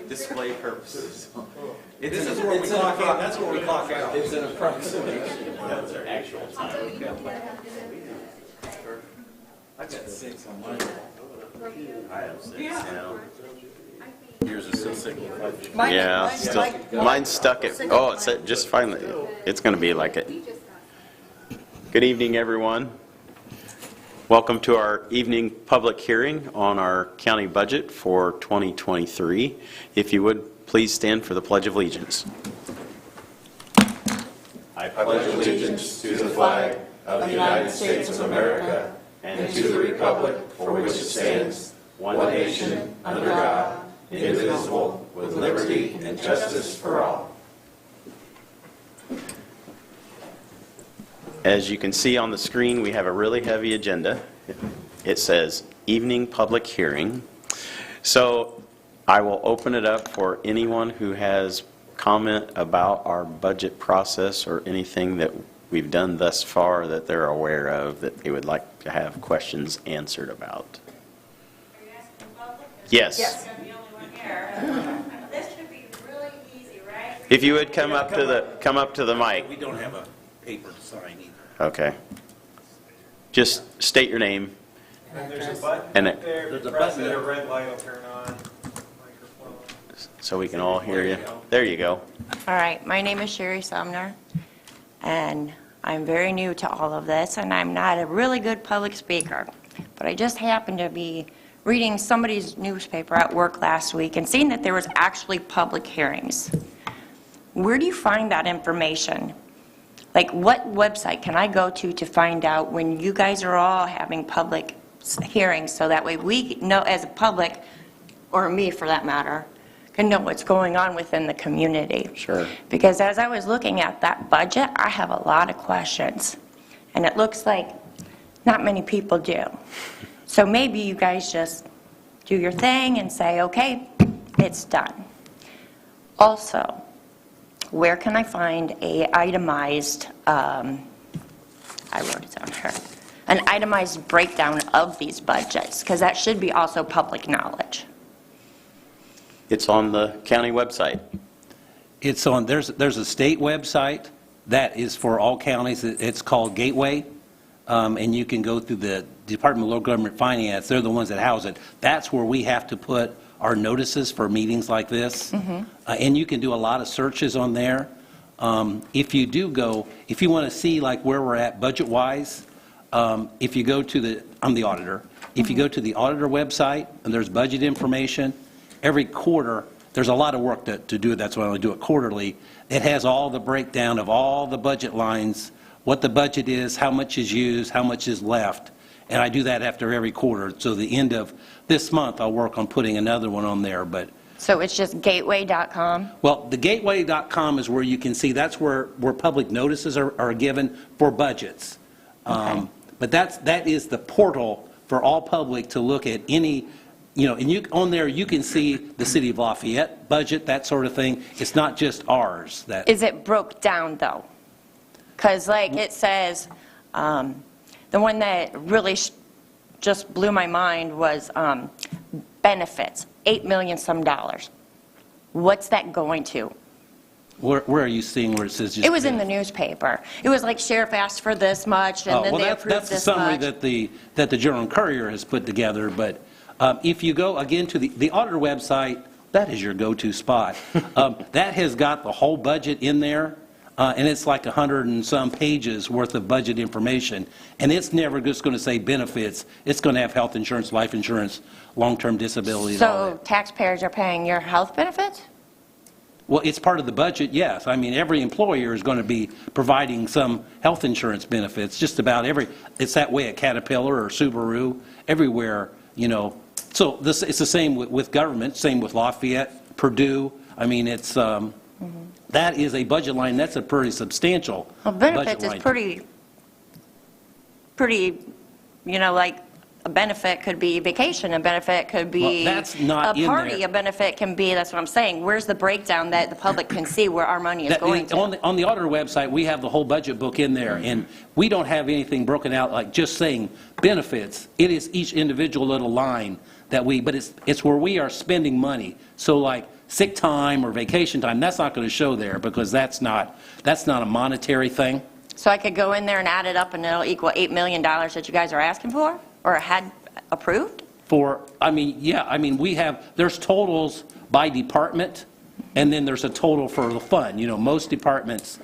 display purposes. That's where we clock out. It's an approximation. That's our actual time. I got 6 on mine. I have 6 now. Yours is still 6. Yeah, mine's stuck at, oh, it's at just finally, it's going to be like it. Good evening, everyone. Welcome to our evening public hearing on our county budget for 2023. If you would, please stand for the Pledge of Allegiance. I pledge allegiance to the flag of the United States of America and to the republic for which it stands, one nation, under God, indivisible, with liberty and justice for all. As you can see on the screen, we have a really heavy agenda. It says evening public hearing. So I will open it up for anyone who has comment about our budget process or anything that we've done thus far that they're aware of that they would like to have questions answered about. Are you asking the public? Yes. Yes. I'm the only one here. This should be really easy, right? If you would come up to the mic. We don't have a paper to sign either. Okay. Just state your name. And there's a button And up there. there's a Press button it, there. a red light will turn on. Microphone. So we can all hear you. There you go. All right, my name is Sherry Sumner, and I'm very new to all of this, and I'm not a really good public speaker. But I just happened to be reading somebody's newspaper at work last week and seeing that there was actually public hearings. Where do you find that information? Like, what website can I go to find out when you guys are all having public hearings, so that way we know as a public, or me for that matter, can know what's going on within the community? Sure. Because as I was looking at that budget, I have a lot of questions, and it looks like not many people do. So maybe you guys just do your thing and say, okay, it's done. Also, where can I find a itemized, I wrote it down here, an itemized breakdown of these budgets? Because that should be also public knowledge. It's on the county website. It's on, there's a state website that is for all counties. It's called Gateway, and you can go through the Department of Local Government Finance. They're the ones that house it. That's where we have to put our notices for meetings like this. And you can do a lot of searches on there. If you do go, if you want to see like where we're at budget-wise, if you go to the, I'm the auditor, if you go to the auditor website and there's budget information, every quarter, there's a lot of work to do it. That's why I do it quarterly. It has all the breakdown of all the budget lines, what the budget is, how much is used, how much is left. And I do that after every quarter. So the end of this month, I'll work on putting another one on there. But So it's just gateway.com? well, the gateway.com is where you can see, that's where public notices are given for budgets. Okay. But that is the portal for all public to look at any, you know, and on there you can see the City of Lafayette budget, that sort of thing. It's not just ours. Is it broke down, though? Because, like, it says, the one that really just blew my mind was benefits, $8 million some dollars. What's that going to? Where are you seeing where it says just? It was in the newspaper. It was like sheriff asked for this much, and then well, they approved that's the this summary much. that the Journal Courier has put together. But if you go again to the auditor website, that is your go-to spot. That has got the whole budget in there. And it's like 100 and some pages worth of budget information. And it's never just going to say benefits. It's going to have health insurance, life insurance, long-term disability, and all So that. taxpayers are paying your health benefits? Well, it's part of the budget, yes. I mean, every employer is going to be providing some health insurance benefits, just about every, it's that way at Caterpillar or Subaru, everywhere, you know. So it's the same with government, same with Lafayette, Purdue. I mean, it's... That is a budget line. That's a pretty substantial Well, budget benefits is line. pretty, you know, like a benefit could be vacation, a benefit could be Well, that's not a in party, there. a benefit can be, that's what I'm saying. Where's the breakdown that the public can see where our money is going to? On the auditor website, we have the whole budget book in there, and we don't have anything broken out like just saying benefits. It is each individual little line but it's where we are spending money. So like sick time or vacation time, that's not going to show there because that's not a monetary thing. So I could go in there and add it up and it'll equal $8 million that you guys are asking for or had approved? There's totals by department, and then there's a total for the fund. Most departments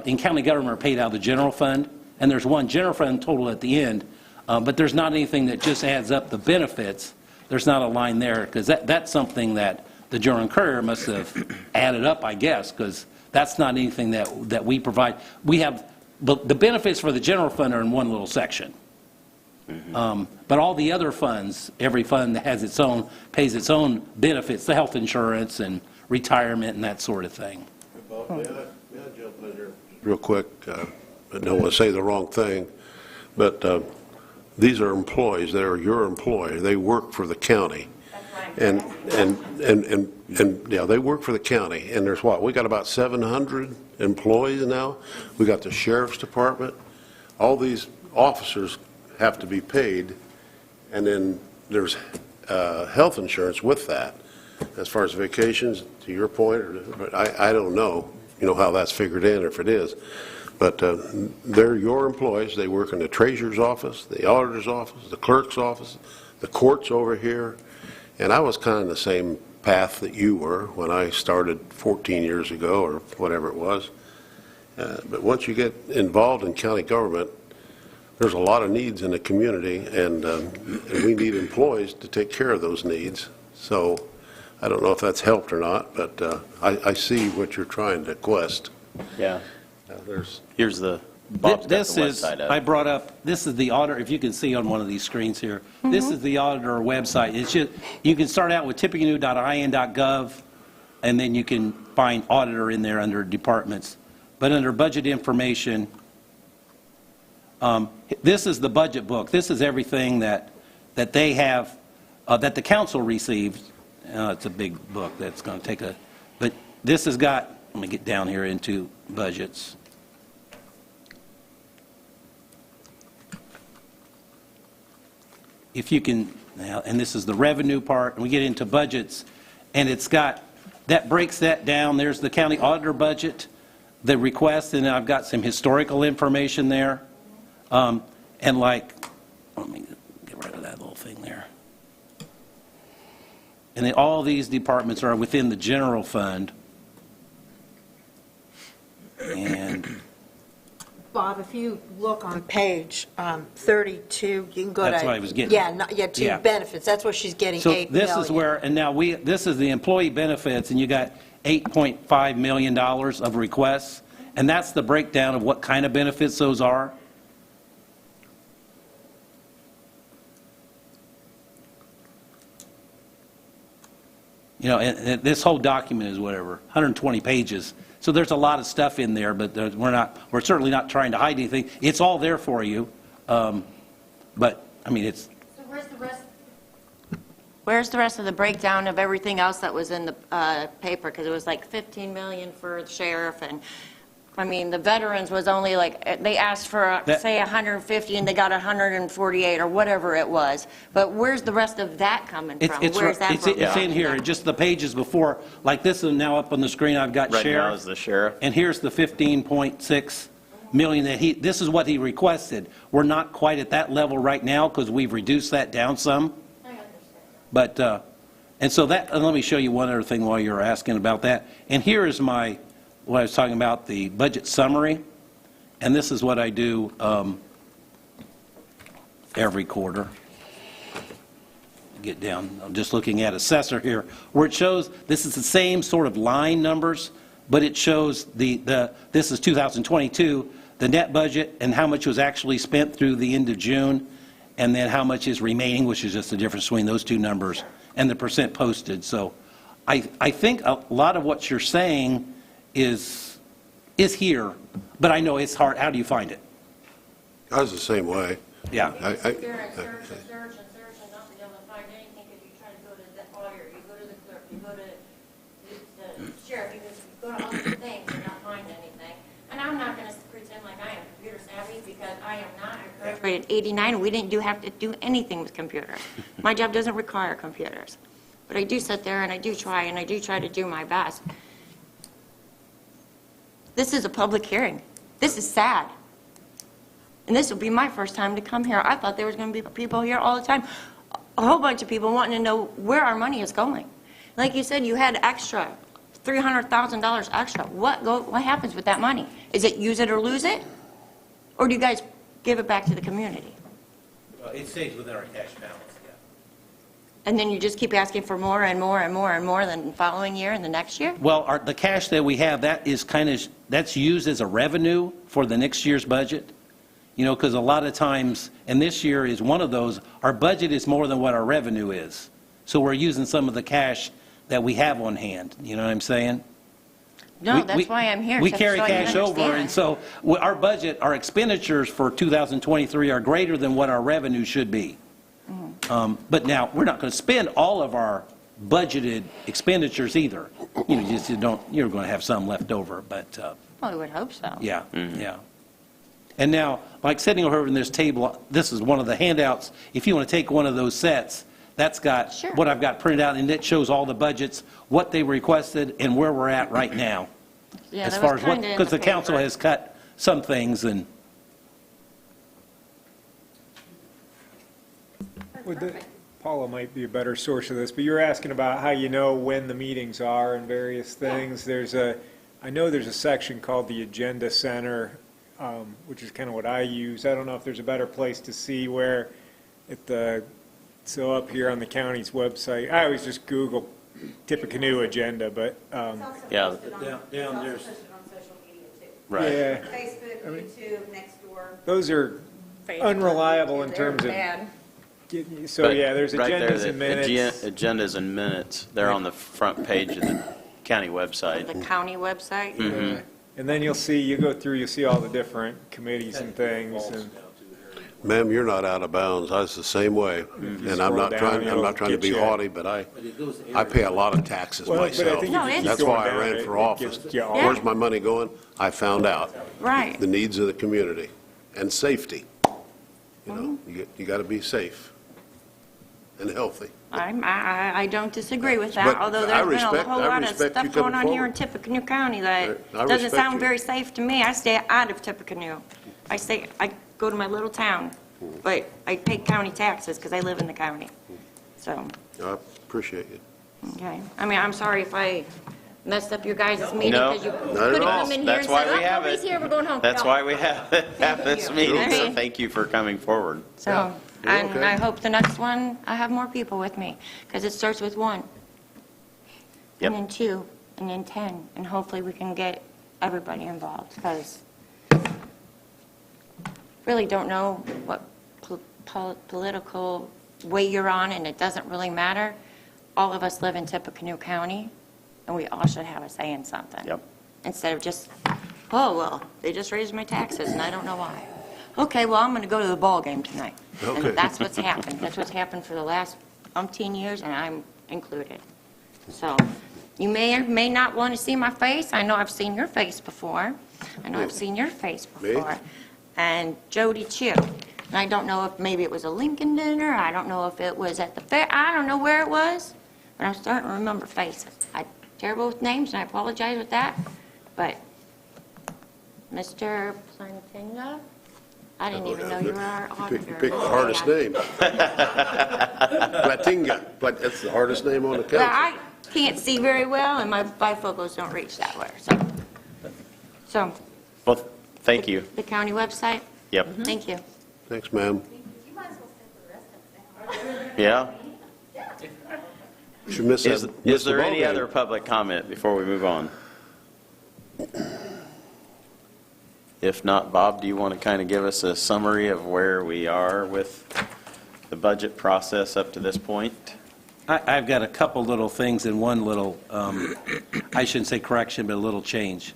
in county government are paid out of the general fund, and there's one general fund total at the end, but there's not anything that just adds up the benefits. There's not a line there, because that's something that the Journal and Courier must have added up, I guess, because that's not anything that we provide. We have, but the benefits for the general fund are in one little section. But all the other funds, every fund that has its own, pays its own benefits, the health insurance and retirement and that sort of thing. Bob, may I jump in here real quick? I don't want to say the wrong thing, but these are employees. They are your employee. They work for the county. And yeah, they work for the county. And there's what? We got about 700 employees now. We got the sheriff's department. All these officers have to be paid, and then there's health insurance with that. As far as vacations, to your point, but I don't know, how that's figured in, or if it is. But they're your employees. They work in the treasurer's office, the auditor's office, the clerk's office, the courts over here. And I was kind of in the same path that you were when I started 14 years ago, or whatever it was. But once you get involved in county government, there's a lot of needs in the community, and we need employees to take care of those needs. So I don't know if that's helped or not, but I see what you're trying to quest. Yeah. Here's the, Bob's got the website up. I brought up, this is the auditor, if you can see on one of these screens here, this is the auditor website. It's just, you can start out with tippecanoe.in.gov, and then you can find auditor in there under departments. But under budget information, this is the budget book. This is everything that they have, that the council received. It's a big book that's going to take but this has got, let me get down here into budgets. If you can, and this is the revenue part, and we get into budgets, and it's got, that breaks that down. There's the county auditor budget, the request, and I've got some historical information there. And let me get rid of that little thing there. And then all these departments are within the general fund. And Bob, if you look on page 32, you can go to... That's what I was getting. To Yeah. benefits. That's where she's getting so $8 this million. is where, and now this is the employee benefits, and you got $8.5 million of requests, and that's the breakdown of what kind of benefits those are. And this whole document is whatever, 120 pages. So there's a lot of stuff in there, but we're certainly not trying to hide anything. It's all there for you. But, it's... So where's the rest of the breakdown of everything else that was in the paper? Because it was like 15 million for the sheriff, and the veterans was only they asked for, say, 150, and they got 148 or whatever it was. But where's the rest of that coming from? Where's that from? It's in here, just the pages before. Like this is now up on the screen, I've got Right sheriff. now is the sheriff. And here's the 15.6 million that this is what he requested. We're not quite at that level right now because we've reduced that down some. I understand. But, and so and let me show you one other thing while you're asking about that. And here is what I was talking about, the budget summary, and this is what I do every quarter. Get down, I'm just looking at assessor here, where it shows, this is the same sort of line numbers, but it shows this is 2022, the net budget and how much was actually spent through the end of June, and then how much is remaining, which is just the difference between those two numbers, and the percent posted. So I think a lot of what you're saying is here, but I know it's hard. How do you find it? I was the same way. Yeah. Sit there and search and search and search and not be able to find anything because you try to go to the lawyer, you go to the clerk, you go to the sheriff, you go to all these things and not find anything. And I'm not going to pretend like I am computer savvy because I am not graduated 89, and we didn't have to do anything with computers. My job doesn't require computers. But I do sit there and I do try to do my best. This is a public hearing. This is sad. And this will be my first time to come here. I thought there was going to be people here all the time. A whole bunch of people wanting to know where our money is going. Like you said, you had extra, $300,000 extra. What happens with that money? Is it use it or lose it? Or do you guys give it back to the community? It stays within our cash balance, yeah. And then you just keep asking for more and more and more and more the following year and the next year? Well, the cash that we have, that's used as a revenue for the next year's budget. You know, because a lot of times, and this year is one of those, our budget is more than what our revenue is. So we're using some of the cash that we have on hand, you know what I'm saying? No, that's why I'm here. We so carry you cash over, understand. and so our budget, our expenditures for 2023 are greater than what our revenue should be. But now, we're not going to spend all of our budgeted expenditures either. You know, you're going to have some left over, but, Well, I would hope so. yeah, yeah. And now, like sitting over in this table, this is one of the handouts. If you want to take one of those sets, that's got Sure. what I've got printed out, and it shows all the budgets, what they requested, and where we're at right now. Yeah, As that far was as what, kinda in because the council paper. has cut some things, and Paula might be a better source of this, but you're asking about how you know when the meetings are and various things. I know there's a section called the Agenda Center, which is kind of what I use. I don't know if there's a better place to see where so up here on the county's website, I always just Google Tippecanoe agenda, but, Yeah, down there's, on social media too. right. yeah, Facebook, YouTube, Nextdoor. those are unreliable in terms of, Bad. so But yeah, there's right there, agendas the and minutes. Agendas and minutes, they're on the front page of the county website. The county website? Yeah. And then you'll go through, you'll see all the different committees and things, and Ma'am, you're not out of bounds. I was the same way. And I'm not scroll down, I'm not trying to it'll be get you. haughty, but I pay a lot of taxes Well, but I myself. think No, if you keep That's going why I down ran it, for it office. gets you all- Where's my money going? I found out. Right. The needs of the community and safety. You know, you got to be safe and healthy. I don't disagree with that, But although I there's been a respect- whole I lot of respect stuff you going coming on here in forward. Tippecanoe County that I doesn't respect sound you. very safe to me. I stay out of Tippecanoe. I go to my little town, but I pay county taxes because I live in the county. So, I appreciate you. okay. I mean, I'm sorry if I messed up your guys' meeting No, because you not could at have all. come in here and That's said, why we oh, have nobody's it. here, we're going home. That's No. why we have this you. meeting, I so mean- thank you for coming forward. So, You're and okay. I hope the next one, I have more people with me, because it starts with 1, Yep. and then 2, and then 10, and hopefully we can get everybody involved, because really don't know what political way you're on, and it doesn't really matter. All of us live in Tippecanoe County, and we all should have a say in something. Yep. Instead of just, oh, well, they just raised my taxes, and I don't know why. Okay, well, I'm going to go to the ball game tonight. Okay. And that's what's happened. That's what's happened for the last umpteen years, and I'm included. So you may or may not want to see my face. I know I've seen your face before. I know I've seen your face Me? before. And Jody Chu. And I don't know if maybe it was a Lincoln dinner. I don't know if it was at the fair. I don't know where it was. But I'm starting to remember faces. I'm terrible with names, and I apologize with that. But Mr. Plantinga, I didn't even know you were our You auditor. picked the hardest name. Platinga, but that's the hardest name on the Well, council. I can't see very well, and my bifocals don't reach that way, so. Well, thank you. The county website? Yep. Thank you. Thanks, ma'am. You might as well sit for the rest of it down. Yeah? Should miss Is that- miss is the there ball any game. other public comment before we move on? If not, Bob, do you want to kind of give us a summary of where we are with the budget process up to this point? I've got a couple little things and one little, I shouldn't say correction, but a little change.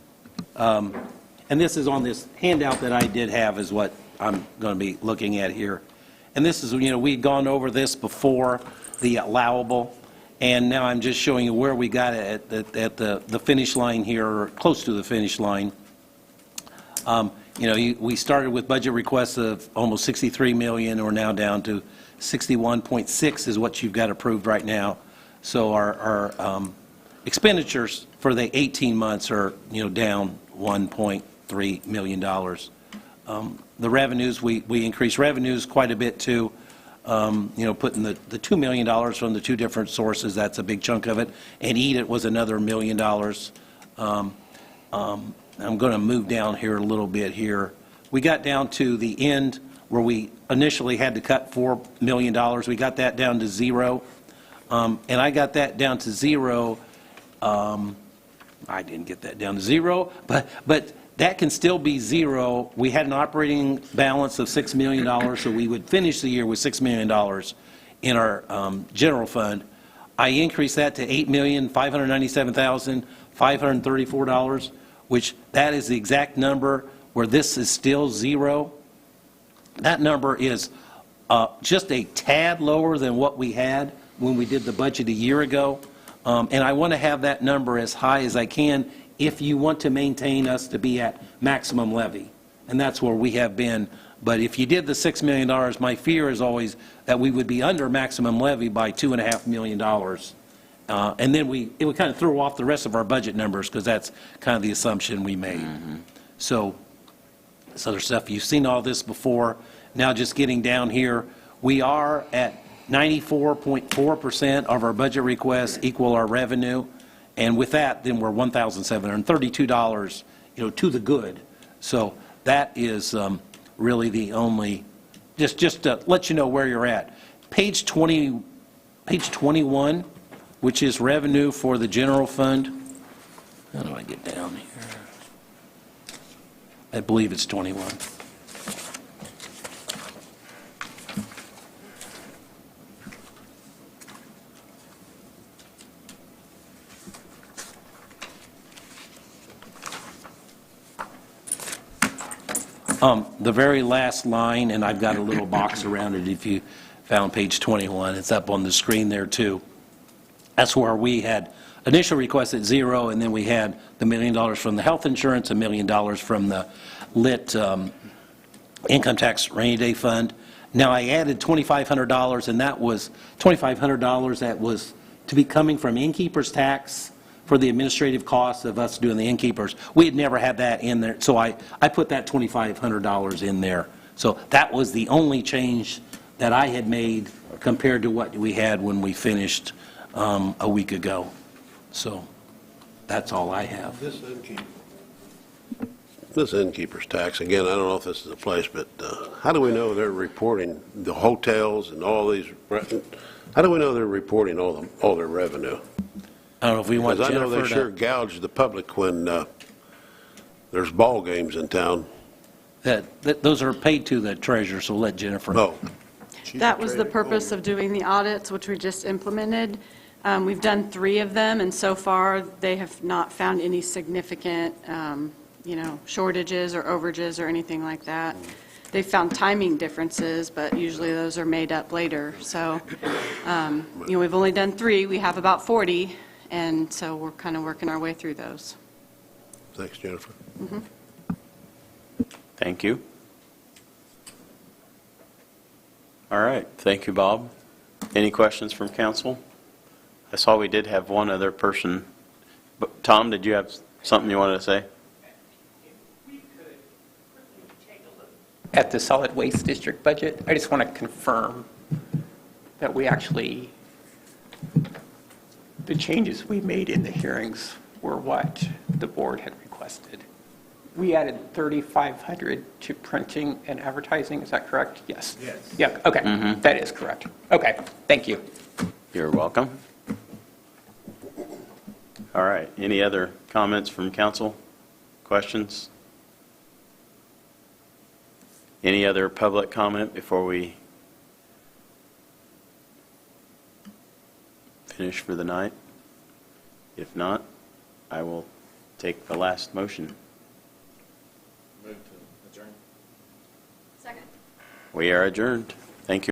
And this is on this handout that I did have is what I'm going to be looking at here. And this is, we'd gone over this before, the allowable, and now I'm just showing you where we got it at the finish line here, or close to the finish line. we started with budget requests of almost 63 million. We're now down to 61.6 is what you've got approved right now. So our expenditures for the 18 months are, down $1.3 million. The revenues, we increased revenues quite a bit too. Putting the $2 million from the two different sources, that's a big chunk of it. And EAT was another $1 million. I'm going to move down here a little bit here. We got down to the end where we initially had to cut $4 million. We got that down to zero. And I got that down to zero. I didn't get that down to zero, but that can still be zero. We had an operating balance of $6 million, so we would finish the year with $6 million in our general fund. I increased that to $8,597,534, which that is the exact number where this is still zero. That number is just a tad lower than what we had when we did the budget a year ago. And I want to have that number as high as I can if you want to maintain us to be at maximum levy. And that's where we have been. But if you did the $6 million, my fear is always that we would be under maximum levy by $2.5 million. And then it would kind of throw off the rest of our budget numbers because that's kind of the assumption we made. So this other stuff, you've seen all this before. Now just getting down here, we are at 94.4% of our budget requests equal our revenue. And with that, then we're $1,732, to the good. So that is really the only, just to let you know where you're at. Page 21, which is revenue for the general fund. How do I get down here? I believe it's 21. The very last line, and I've got a little box around it if you found page 21. It's up on the screen there too. That's where we had initial requests at zero, and then we had the $1 million from the health insurance, $1 million from the lit income tax rainy day fund. Now I added $2,500, and that was $2,500 that was to be coming from innkeeper's tax for the administrative costs of us doing the innkeepers. We had never had that in there, so I put that $2,500 in there. So that was the only change that I had made compared to what we had when we finished a week ago. So that's all I have. This innkeeper's tax, again, I don't know if this is the place, but how do we know they're reporting the hotels and all these, how do we know they're reporting all their revenue? I don't know if we want Because I Jennifer know they sure gouge the public when there's ball games in town. those are paid to the treasurer, so let Jennifer. Oh. That was the purpose of doing the audits, which we just implemented. We've done 3 of them, and so far, they have not found any significant, shortages or overages or anything like that. They found timing differences, but usually those are made up later. So, we've only done 3. We have about 40, and so we're kind of working our way through those. Thanks, Jennifer. Thank you. All right, thank you, Bob. Any questions from council? I saw we did have one other person. But Tom, did you have something you wanted to say? At the solid waste district budget, I just want to confirm that we actually, the changes we made in the hearings were what the board had requested. We added 3,500 to printing and advertising, is that correct? Yes. Yes. Yeah, okay, that is correct. Okay, thank you. You're welcome. All right, any other comments from council? Questions? Any other public comment before we finish for the night? If not, I will take the last motion. Move to adjourn. Second. We are adjourned.